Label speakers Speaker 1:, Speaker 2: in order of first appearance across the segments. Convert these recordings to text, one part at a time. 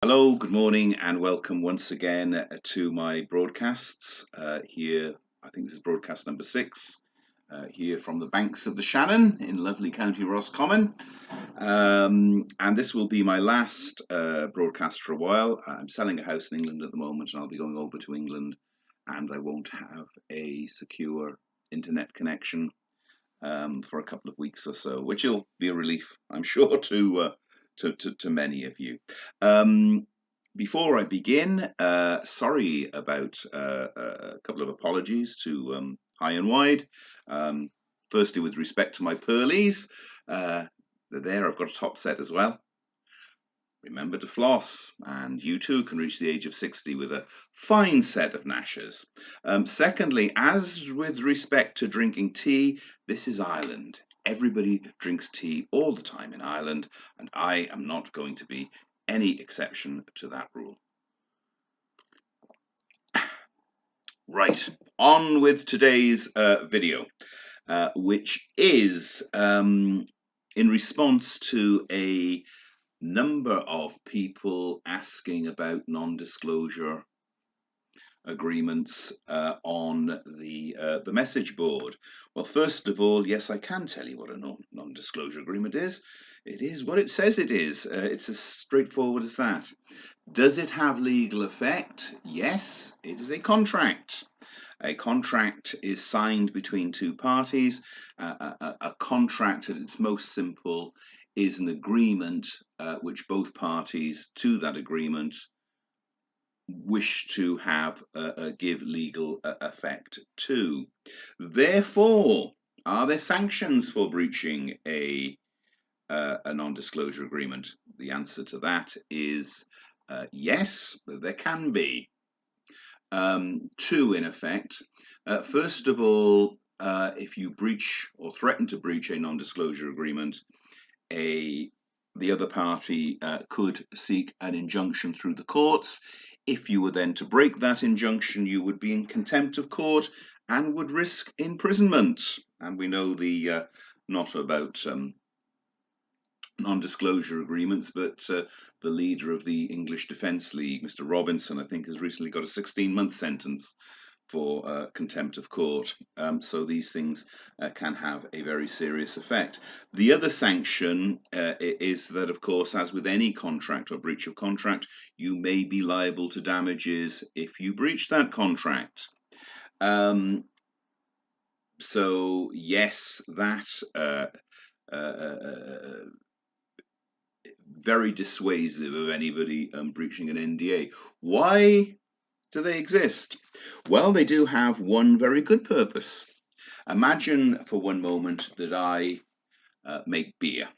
Speaker 1: Hello, good morning, and welcome once again to my broadcasts here. I think this is broadcast number 6 here from the banks of the Shannon in lovely County Roscommon. And this will be my last broadcast for a while. I'm selling a house in England at the moment, and I'll be going over to England, and I won't have a secure internet connection for a couple of weeks or so, which will be a relief, I'm sure, to many of you. Before I begin, sorry about a couple of apologies to high and wide. Firstly, with respect to my pearlies, they're there. I've got a top set as well. Remember to floss, and you too can reach the age of 60 with a fine set of gnashes. Secondly, as with respect to drinking tea, this is Ireland. Everybody drinks tea all the time in Ireland, and I am not going to be any exception to that rule. Right, on with today's video, which is in response to a number of people asking about non-disclosure agreements on the message board. Well, first of all, yes, I can tell you what a non-disclosure agreement is. It is what it says it is. It's as straightforward as that. Does it have legal effect? Yes, it is a contract. A contract is signed between two parties. A contract, at its most simple, is an agreement which both parties to that agreement wish to have give legal effect to. Therefore, are there sanctions for breaching a non-disclosure agreement? The answer to that is yes, there can be. Two, in effect. First of all, if you breach or threaten to breach a non-disclosure agreement, the other party could seek an injunction through the courts. If you were then to break that injunction, you would be in contempt of court and would risk imprisonment. And we know the not about non-disclosure agreements, but the leader of the English Defence League, Mr. Robinson, I think, has recently got a 16-month sentence for contempt of court. So these things can have a very serious effect. The other sanction is that, of course, as with any contract or breach of contract, you may be liable to damages if you breach that contract. So yes, that very dissuasive of anybody breaching an NDA. Why do they exist? Well, they do have one very good purpose. Imagine for one moment that I make beer.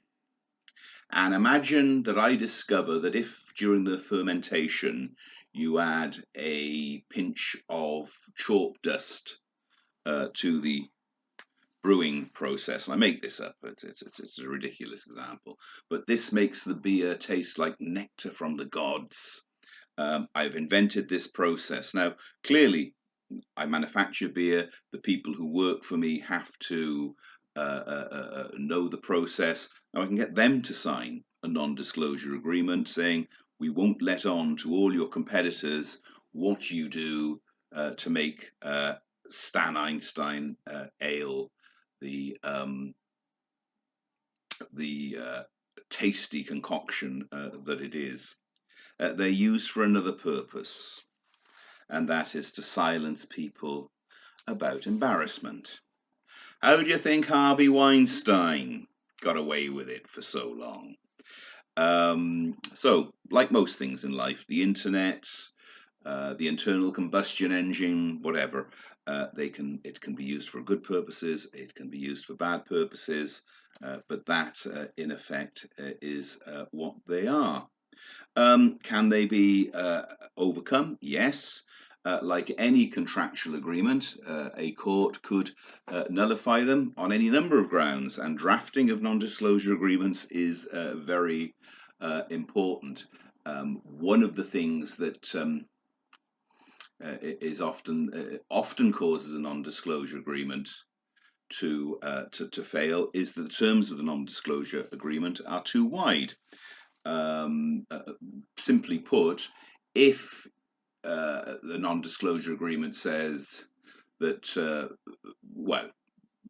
Speaker 1: And imagine that I discover that if during the fermentation you add a pinch of chalk dust to the brewing process, and I make this up, it's a ridiculous example, but this makes the beer taste like nectar from the gods. I've invented this process. Now, clearly, I manufacture beer. The people who work for me have to know the process. Now, I can get them to sign a non-disclosure agreement saying we won't let on to all your competitors what you do to make Stan Einstein ale the tasty concoction that it is. They're used for another purpose, and that is to silence people about embarrassment. How do you think Harvey Weinstein got away with it for so long? So, like most things in life, the internet, the internal combustion engine, whatever, it can be used for good purposes, it can be used for bad purposes, but that, in effect, is what they are. Can they be overcome? Yes. Like any contractual agreement, a court could nullify them on any number of grounds, and drafting of non-disclosure agreements is very important. One of the things that is often causes a non-disclosure agreement to fail is that the terms of the non-disclosure agreement are too wide. Simply put, if the non-disclosure agreement says that, well,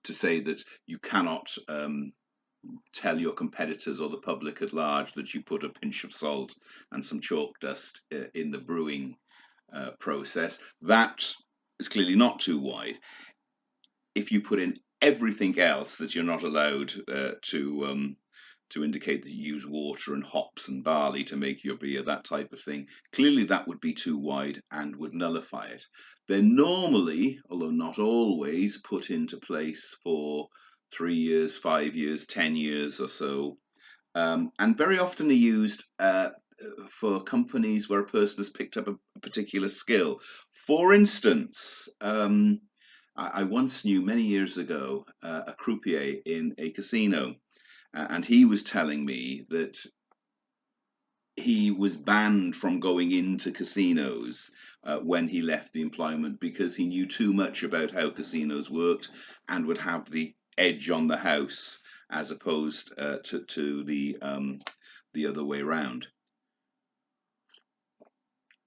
Speaker 1: to say that you cannot tell your competitors or the public at large that you put a pinch of salt and some chalk dust in the brewing process, that is clearly not too wide. If you put in everything else that you're not allowed to indicate that you use water and hops and barley to make your beer, that type of thing, clearly that would be too wide and would nullify it. They're normally, although not always, put into place for 3 years, 5 years, 10 years or so, and very often are used for companies where a person has picked up a particular skill. For instance, I once knew many years ago a croupier in a casino, and he was telling me that he was banned from going into casinos when he left the employment because he knew too much about how casinos worked and would have the edge on the house as opposed to the other way around.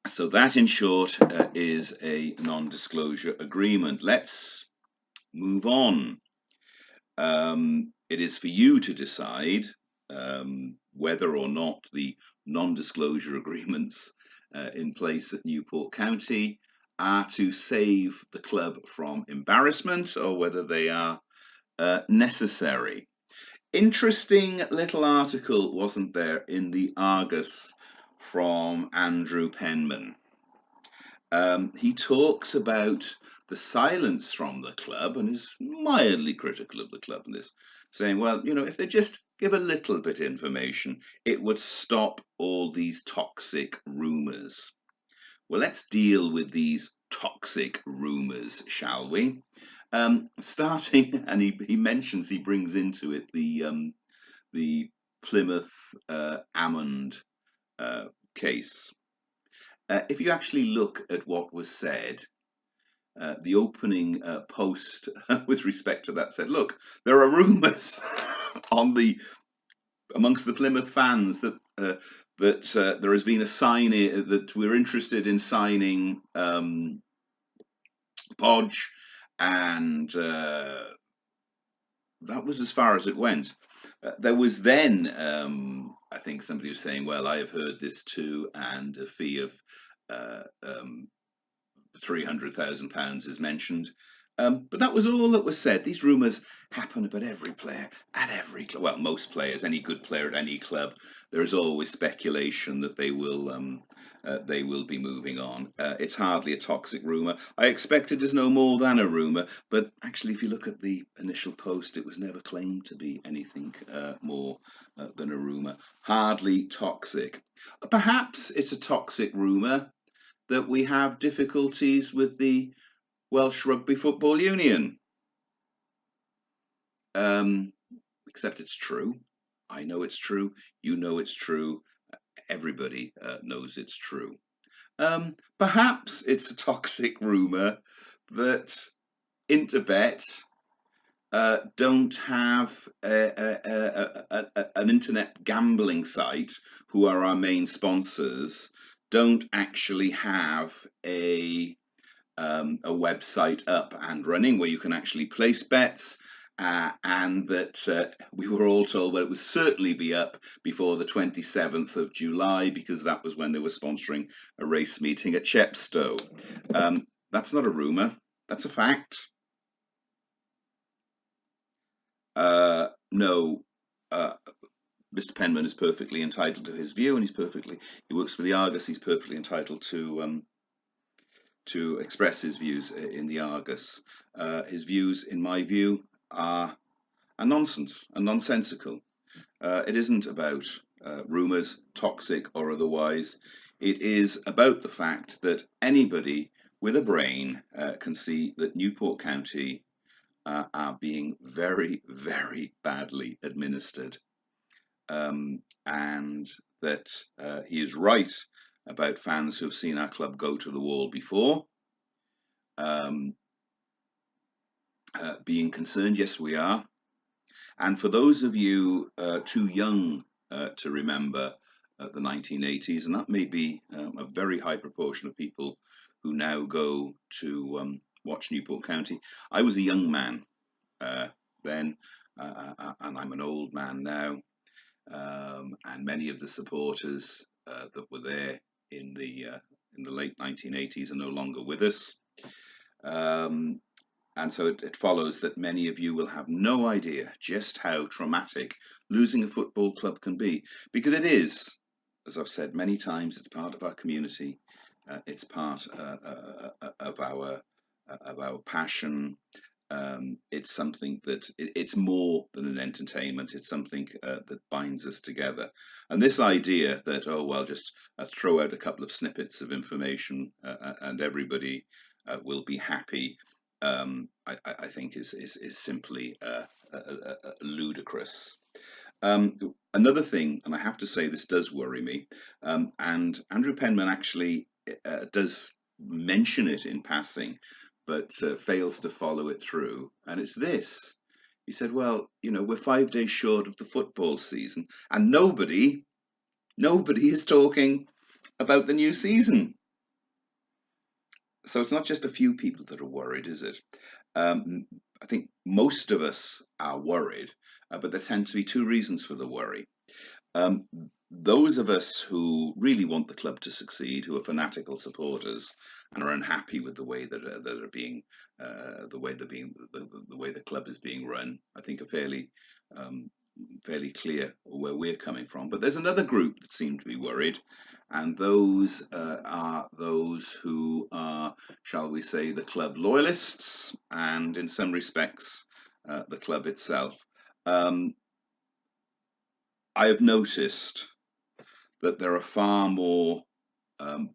Speaker 1: So that, in short, is a non-disclosure agreement. Let's move on. It is for you to decide whether or not the non-disclosure agreements in place at Newport County are to save the club from embarrassment or whether they are necessary. Interesting little article, wasn't there, in the Argus from Andrew Penman. He talks about the silence from the club and is mildly critical of the club in this, saying, well, you know, if they just give a little bit of information, it would stop all these toxic rumours. Well, let's deal with these toxic rumours, shall we? Starting, and he mentions, he brings into it the Plymouth Ammond case. If you actually look at what was said, the opening post with respect to that said, look, there are rumours amongst the Plymouth fans that there has been a sign that we're interested in signing Podge, and that was as far as it went. There was then, I think somebody was saying, well, I have heard this too, and a fee of £300,000 is mentioned. But that was all that was said. These rumours happen about every player at every club. Well, most players, any good player at any club, there is always speculation that they will be moving on. It's hardly a toxic rumour. I expect it is no more than a rumour, but actually, if you look at the initial post, it was never claimed to be anything more than a rumour. Hardly toxic. Perhaps it's a toxic rumour that we have difficulties with the Welsh Rugby Football Union. Except it's true. I know it's true. You know it's true. Everybody knows it's true. Perhaps it's a toxic rumour that Interbet don't have an internet gambling site, who are our main sponsors, don't actually have a website up and running where you can actually place bets, and that we were all told, well, it would certainly be up before the 27th of July because that was when they were sponsoring a race meeting at Chepstow. That's not a rumour, that's a fact. No, Mr. Penman is perfectly entitled to his view, and he works for the Argus, he's perfectly entitled to express his views in the Argus. His views, in my view, are nonsense and nonsensical. It isn't about rumours, toxic or otherwise. It is about the fact that anybody with a brain can see that Newport County are being very, very badly administered, and that he is right about fans who have seen our club go to the wall before. Being concerned, yes, we are. And for those of you too young to remember the 1980s, and that may be a very high proportion of people who now go to watch Newport County. I was a young man then, and I'm an old man now, and many of the supporters that were there in the late 1980s are no longer with us. And so it follows that many of you will have no idea just how traumatic losing a football club can be, because it is, as I've said many times, it's part of our community, it's part of our passion. It's something that it's more than an entertainment. It's something that binds us together. And this idea that, oh well, just throw out a couple of snippets of information and everybody will be happy, I think is simply ludicrous. Another thing, and I have to say this does worry me, and Andrew Penman actually does mention it in passing, but fails to follow it through. And it's this. He said, well, we're 5 days short of the football season, and nobody is talking about the new season. So it's not just a few people that are worried, is it? I think most of us are worried, but there tend to be two reasons for the worry. Those of us who really want the club to succeed, who are fanatical supporters and are unhappy with the way that are being, the way the club is being run, I think are fairly clear where we're coming from. But there's another group that seem to be worried, and those are those who are, shall we say, the club loyalists, and in some respects, the club itself. I have noticed that there are far more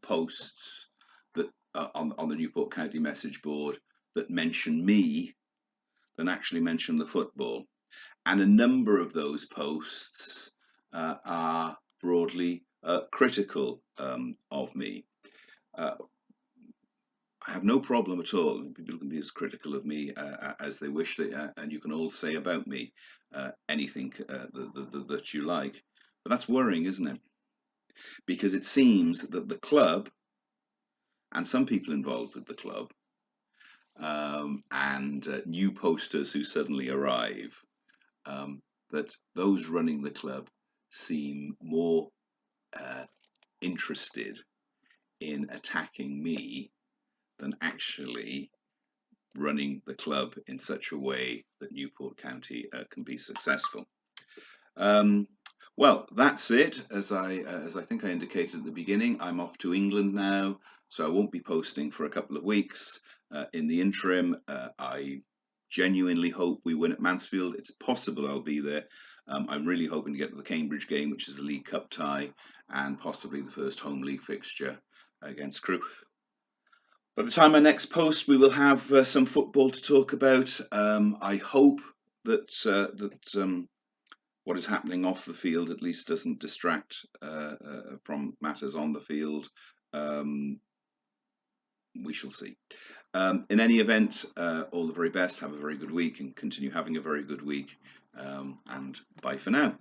Speaker 1: posts that on the Newport County message board that mention me than actually mention the football. And a number of those posts are broadly critical of me. I have no problem at all. People can be as critical of me as they wish, and you can all say about me anything that you like. But that's worrying, isn't it? Because it seems that the club and some people involved with the club and new posters who suddenly arrive, that those running the club seem more interested in attacking me than actually running the club in such a way that Newport County can be successful. Well, that's it. As I think I indicated at the beginning, I'm off to England now, so I won't be posting for a couple of weeks. In the interim, I genuinely hope we win at Mansfield. It's possible I'll be there. I'm really hoping to get to the Cambridge game, which is the League Cup tie, and possibly the first home league fixture against Crewe. By the time I next post, we will have some football to talk about. I hope that what is happening off the field at least doesn't distract from matters on the field. We shall see. In any event, all the very best. Have a very good week and continue having a very good week. And bye for now.